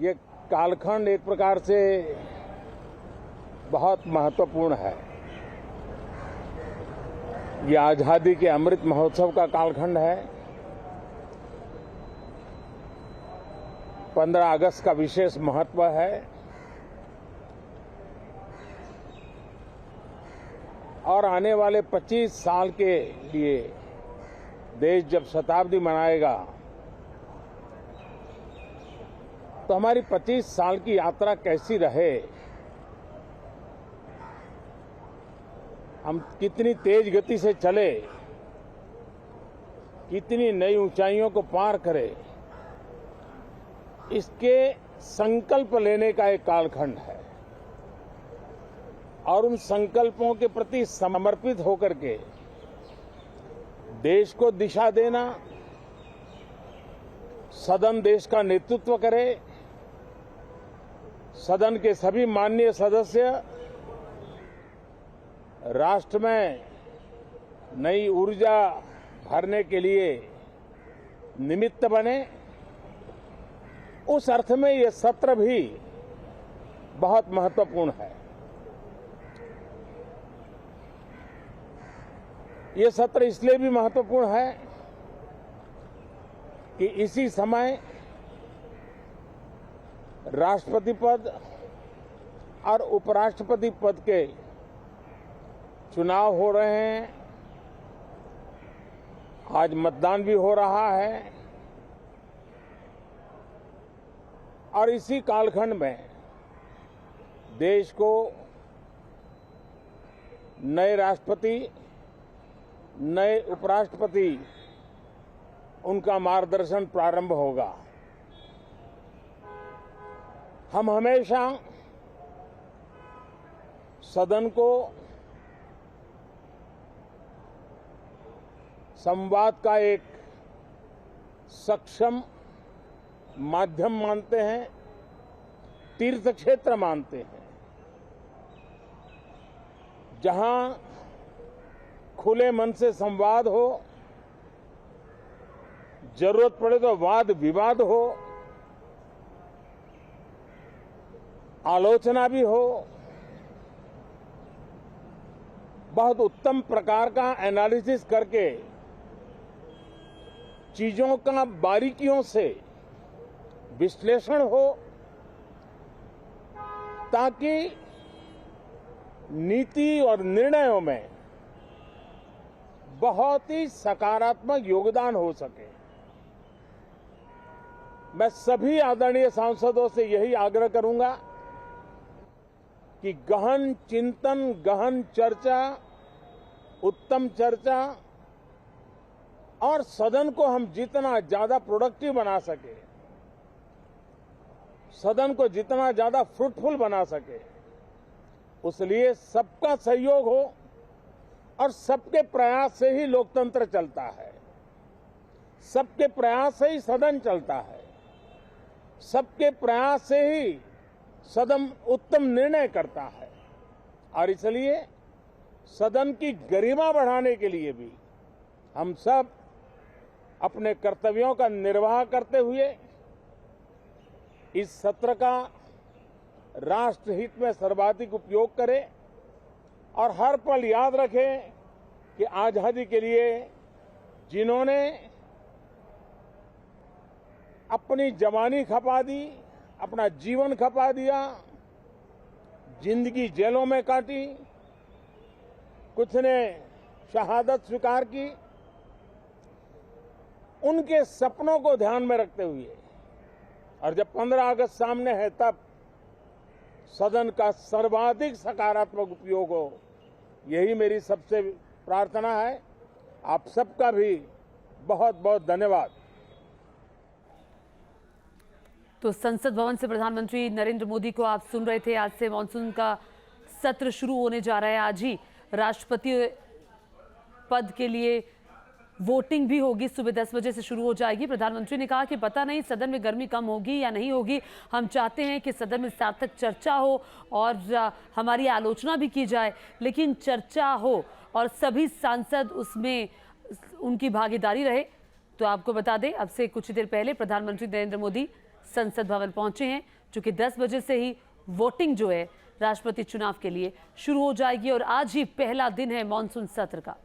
ये कालखंड एक प्रकार से बहुत महत्वपूर्ण है। ये आजादी के अमृत महोत्सव का कालखंड है। 15 अगस्त का विशेष महत्व है और आने वाले 25 साल के लिए देश जब शताब्दी मनाएगा तो हमारी 25 साल की यात्रा कैसी रहे, हम कितनी तेज गति से चले, कितनी नई ऊंचाइयों को पार करें, इसके संकल्प लेने का एक कालखंड है और उन संकल्पों के प्रति समर्पित होकर के देश को दिशा देना, सदन देश का नेतृत्व करे, सदन के सभी माननीय सदस्य राष्ट्र में नई ऊर्जा भरने के लिए निमित्त बने, उस अर्थ में ये सत्र भी बहुत महत्वपूर्ण है। ये सत्र इसलिए भी महत्वपूर्ण है कि इसी समय राष्ट्रपति पद और उपराष्ट्रपति पद के चुनाव हो रहे हैं। आज मतदान भी हो रहा है और इसी कालखंड में देश को नए राष्ट्रपति, नए उपराष्ट्रपति, उनका मार्गदर्शन प्रारंभ होगा। हम हमेशा सदन को संवाद का एक सक्षम माध्यम मानते हैं, तीर्थ क्षेत्र मानते हैं, जहां खुले मन से संवाद हो, जरूरत पड़े तो वाद विवाद हो, आलोचना भी हो, बहुत उत्तम प्रकार का एनालिसिस करके चीजों का बारीकियों से विश्लेषण हो, ताकि नीति और निर्णयों में बहुत ही सकारात्मक योगदान हो सके। मैं सभी आदरणीय सांसदों से यही आग्रह करूंगा कि गहन चिंतन, गहन चर्चा, उत्तम चर्चा और सदन को हम जितना ज्यादा प्रोडक्टिव बना सके, सदन को जितना ज्यादा फ्रूटफुल बना सके, उसलिए सबका सहयोग हो और सबके प्रयास से ही लोकतंत्र चलता है, सबके प्रयास से ही सदन चलता है, सबके प्रयास से ही सदन उत्तम निर्णय करता है। और इसलिए सदन की गरिमा बढ़ाने के लिए भी हम सब अपने कर्तव्यों का निर्वाह करते हुए इस सत्र का राष्ट्रहित में सर्वाधिक उपयोग करें और हर पल याद रखें कि आजादी के लिए जिन्होंने अपनी जवानी खपा दी, अपना जीवन खपा दिया, जिंदगी जेलों में काटी, कुछ ने शहादत स्वीकार की, उनके सपनों को ध्यान में रखते हुए और जब 15 अगस्त सामने है तब सदन का सर्वाधिक सकारात्मक उपयोग हो, यही मेरी सबसे प्रार्थना है। आप सबका भी बहुत बहुत धन्यवाद। तो संसद भवन से प्रधानमंत्री नरेंद्र मोदी को आप सुन रहे थे। आज से मानसून का सत्र शुरू होने जा रहा है। आज ही राष्ट्रपति पद के लिए वोटिंग भी होगी, सुबह 10 बजे से शुरू हो जाएगी। प्रधानमंत्री ने कहा कि पता नहीं सदन में गर्मी कम होगी या नहीं होगी, हम चाहते हैं कि सदन में सार्थक चर्चा हो और हमारी आलोचना भी की जाए, लेकिन चर्चा हो और सभी सांसद उसमें उनकी भागीदारी रहे। तो आपको बता दें, अब से कुछ देर पहले प्रधानमंत्री नरेंद्र मोदी संसद भवन पहुंचे हैं, चूंकि 10 बजे से ही वोटिंग जो है राष्ट्रपति चुनाव के लिए शुरू हो जाएगी और आज ही पहला दिन है मॉनसून सत्र का।